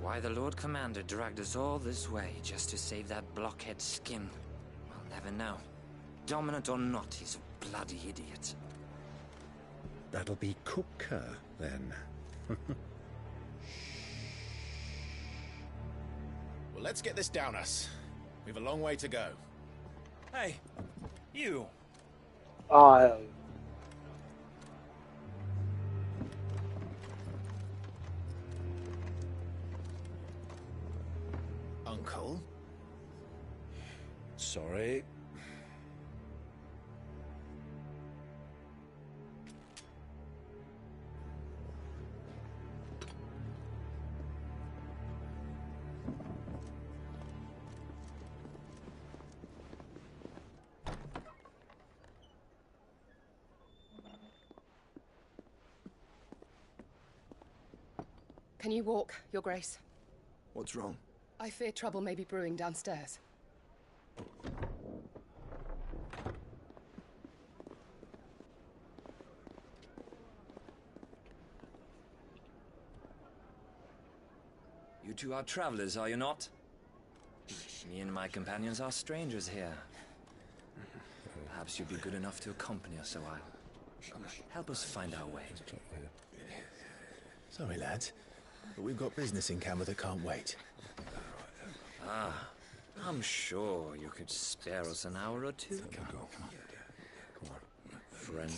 Why the Lord Commander dragged us all this way just to save that blockhead skin, I'll never know. Dominant or not, he's a bloody idiot. That'll be Cooker, then. Well, let's get this down us. We've a long way to go. Hey, you. Oh, Uncle? Sorry. Can you walk, Your Grace? What's wrong? I fear trouble may be brewing downstairs. You two are travelers, are you not? Me and my companions are strangers here. Perhaps you'd be good enough to accompany us a while. Help us find our way. Sorry, lads, but we've got business in Camber that can't wait. Ah, I'm sure you could spare us an hour or two. Come on. Friend.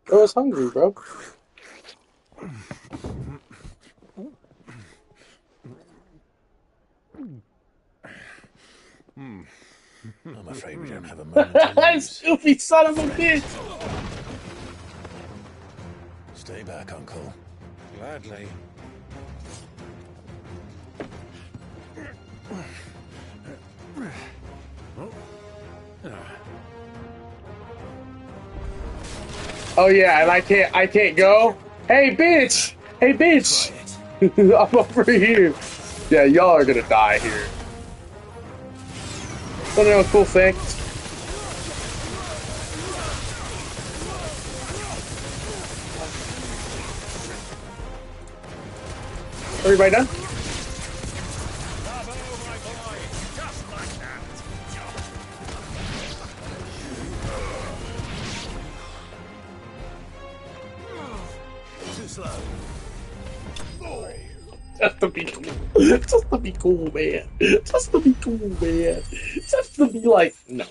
I was hungry, bro. I'm afraid we don't have a moment to lose. Stupid son of a bitch! Stay back, Uncle. Gladly. Oh yeah, and I can't go. Hey bitch! Hey bitch! I'm over here. Yeah, y'all are gonna die here. Oh no, cool thing. Everybody done? Too slow. Just to be cool. Just to be cool, man. Just to be cool, man. Just to be like, no.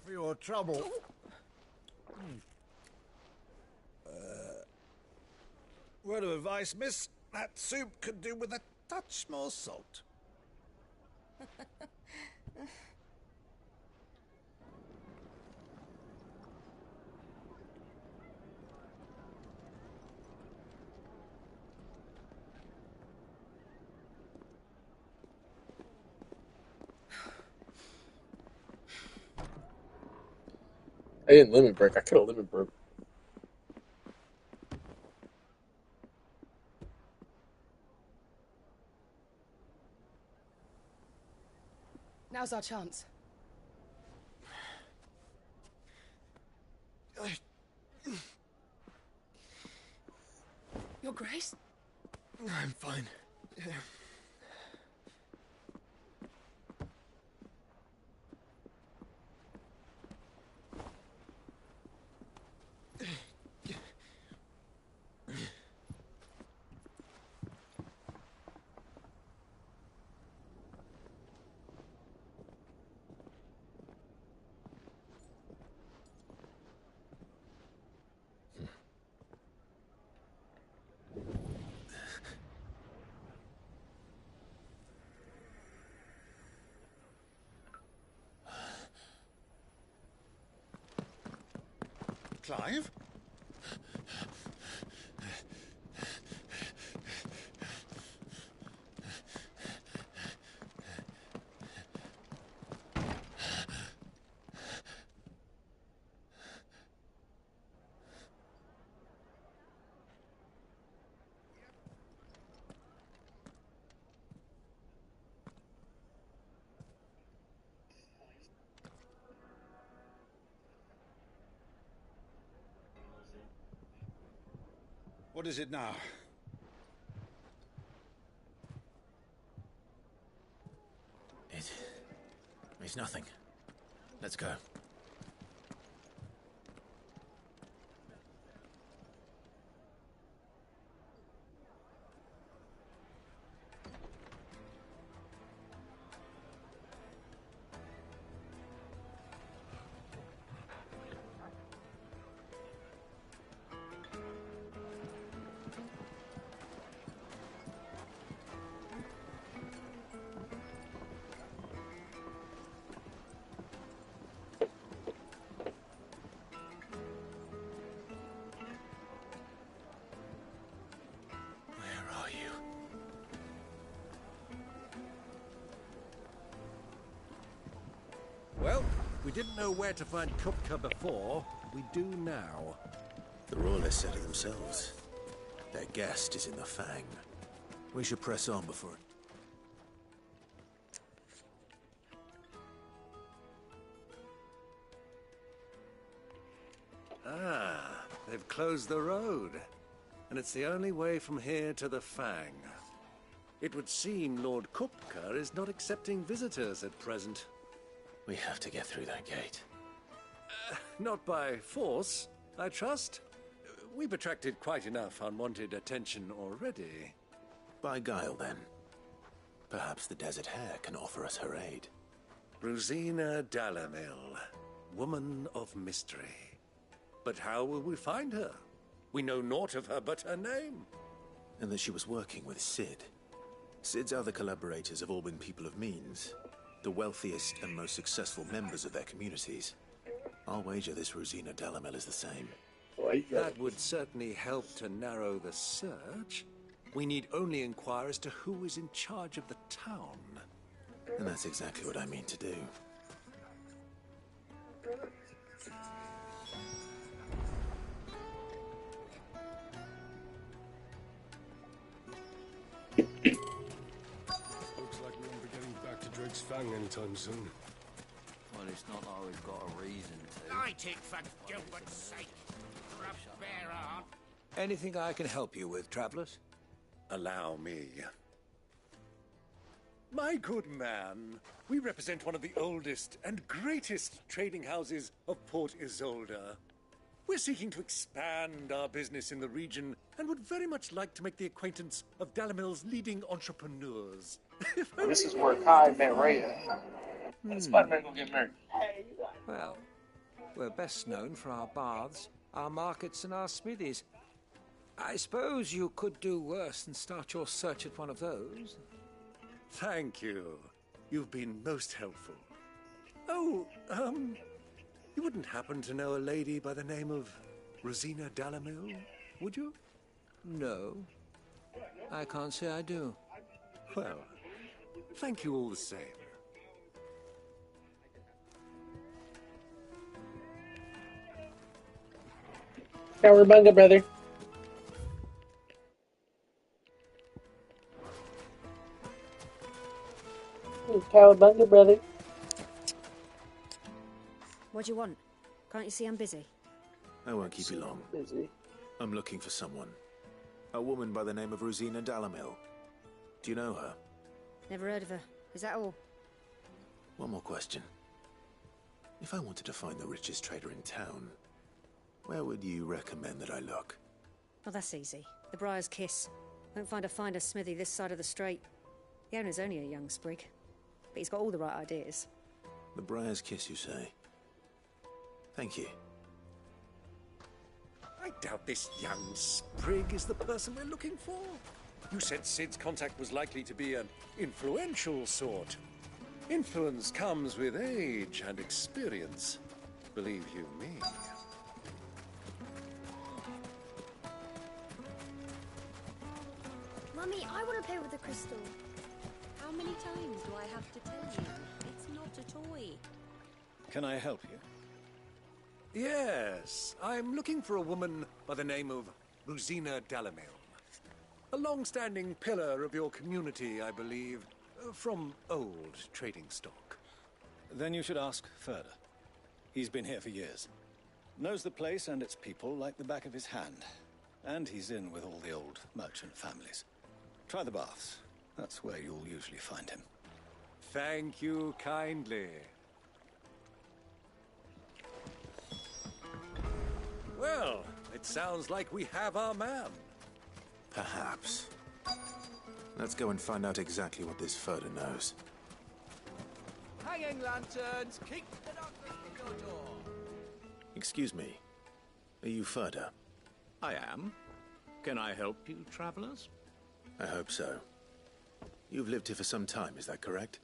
For your trouble. Word of advice, miss. That soup could do with a touch more salt. I didn't limit break. I could have limit broke. Now's our chance. Your Grace? I'm fine. Clive? What is it now? It's nothing. Let's go. Well, we didn't know where to find Kupka before. We do now. The Royalists said it themselves. Their guest is in the Fang. We should press on before... Ah, they've closed the road. And it's the only way from here to the Fang. It would seem Lord Kupka is not accepting visitors at present. We have to get through that gate. Not by force, I trust. We've attracted quite enough unwanted attention already. By guile, then. Perhaps the Desert Hare can offer us her aid. Rosina Dalamil, woman of mystery. But how will we find her? We know naught of her but her name. And that she was working with Cid. Cid's other collaborators have all been people of means. The wealthiest and most successful members of their communities. I'll wager this Rosina Dalamil is the same. That would certainly help to narrow the search. We need only inquire as to who is in charge of the town. And that's exactly what I mean to do. Looks like we won't be getting back to Drake's Fang anytime soon. Well, it's not like we've got a reason to. Light it, for Gilbert's sake. Rough bear arm. Anything I can help you with, travelers? Allow me. My good man, we represent one of the oldest and greatest trading houses of Port Isolde. We're seeking to expand our business in the region and would very much like to make the acquaintance of Dalamil's leading entrepreneurs. This is where Kai met Rhea. Spider-Man gonna get married. Well, we're best known for our baths, our markets, and our smithies. I suppose you could do worse than start your search at one of those. Thank you. You've been most helpful. Oh, you wouldn't happen to know a lady by the name of Rosina Dalamil, would you? No, I can't say I do. Well, thank you all the same. Cowabunga, brother. Cowabunga, brother. What do you want? Can't you see I'm busy? I won't keep you long. Busy. I'm looking for someone. A woman by the name of Rosina Dalamil. Do you know her? Never heard of her. Is that all? One more question. If I wanted to find the richest trader in town, where would you recommend that I look? Oh, that's easy. The Briar's Kiss. Won't find a finer smithy this side of the strait. The owner's only a young sprig, but he's got all the right ideas. The Briar's Kiss, you say? Thank you. I doubt this young sprig is the person we're looking for. You said Cid's contact was likely to be an influential sort. Influence comes with age and experience. Believe you me. Mummy, I want to play with the crystal. How many times do I have to tell you? It's not a toy. Can I help you? Yes, I'm looking for a woman by the name of Rosina Dalamilm. A long-standing pillar of your community, I believe, from old trading stock. Then you should ask Ferda. He's been here for years. Knows the place and its people like the back of his hand. And he's in with all the old merchant families. Try the baths. That's where you'll usually find him. Thank you kindly. Well, it sounds like we have our man. Perhaps. Let's go and find out exactly what this Ferda knows. Hanging lanterns, keep the darkness from your door. Excuse me. Are you Ferda? I am. Can I help you, travelers? I hope so. You've lived here for some time, is that correct?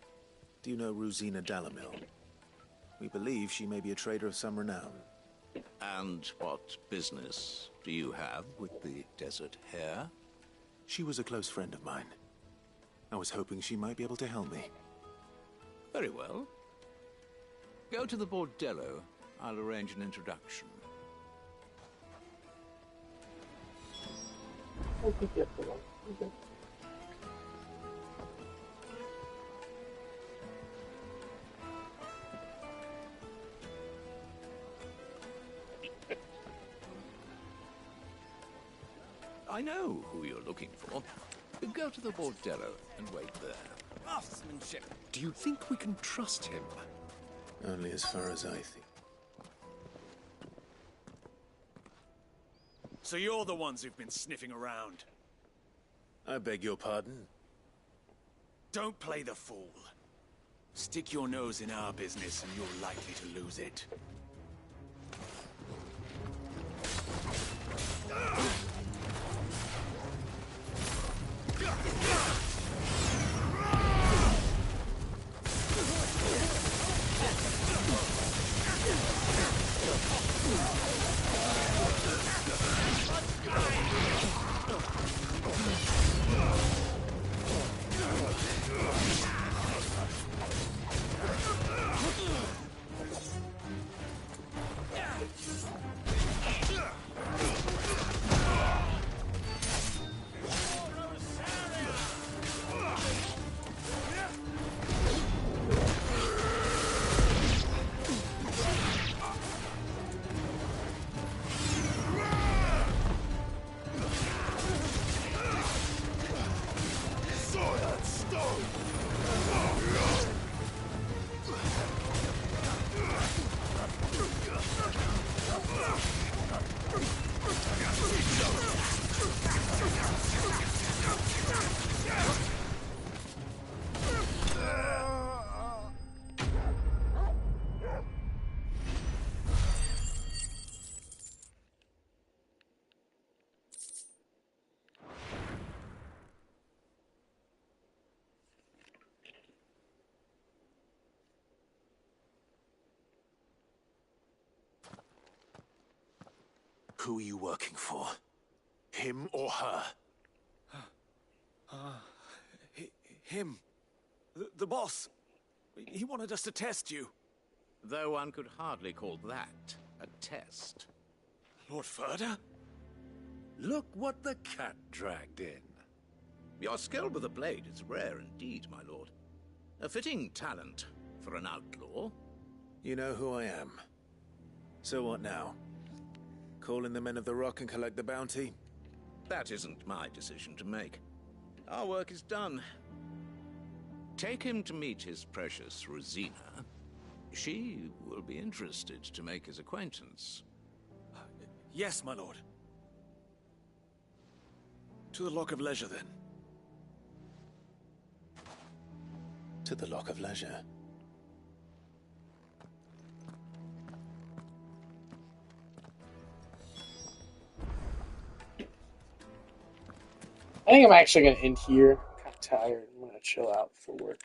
Do you know Rosina Dalamilm? We believe she may be a trader of some renown. And what business do you have with the Desert Hare? She was a close friend of mine. I was hoping she might be able to help me. Very well. Go to the Bordello. I'll arrange an introduction. I know who you're looking for. Go to the Bordello and wait there. Craftsmanship. Do you think we can trust him? Only as far as I think. So you're the ones who've been sniffing around. I beg your pardon? Don't play the fool. Stick your nose in our business and you're likely to lose it. Who are you working for? Him or her? Him. The boss. He wanted us to test you. Though one could hardly call that a test. Lord Ferda? Look what the cat dragged in. Your skill with the blade is rare indeed, my lord. A fitting talent for an outlaw. You know who I am. So what now? Call in the Men of the Rock and collect the bounty? That isn't my decision to make. Our work is done. Take him to meet his precious Rosina. She will be interested to make his acquaintance. Yes, my lord. To the Lock of Leisure, then. To the Lock of Leisure. I think I'm actually going to end here. I'm kind of tired. I'm going to chill out for work.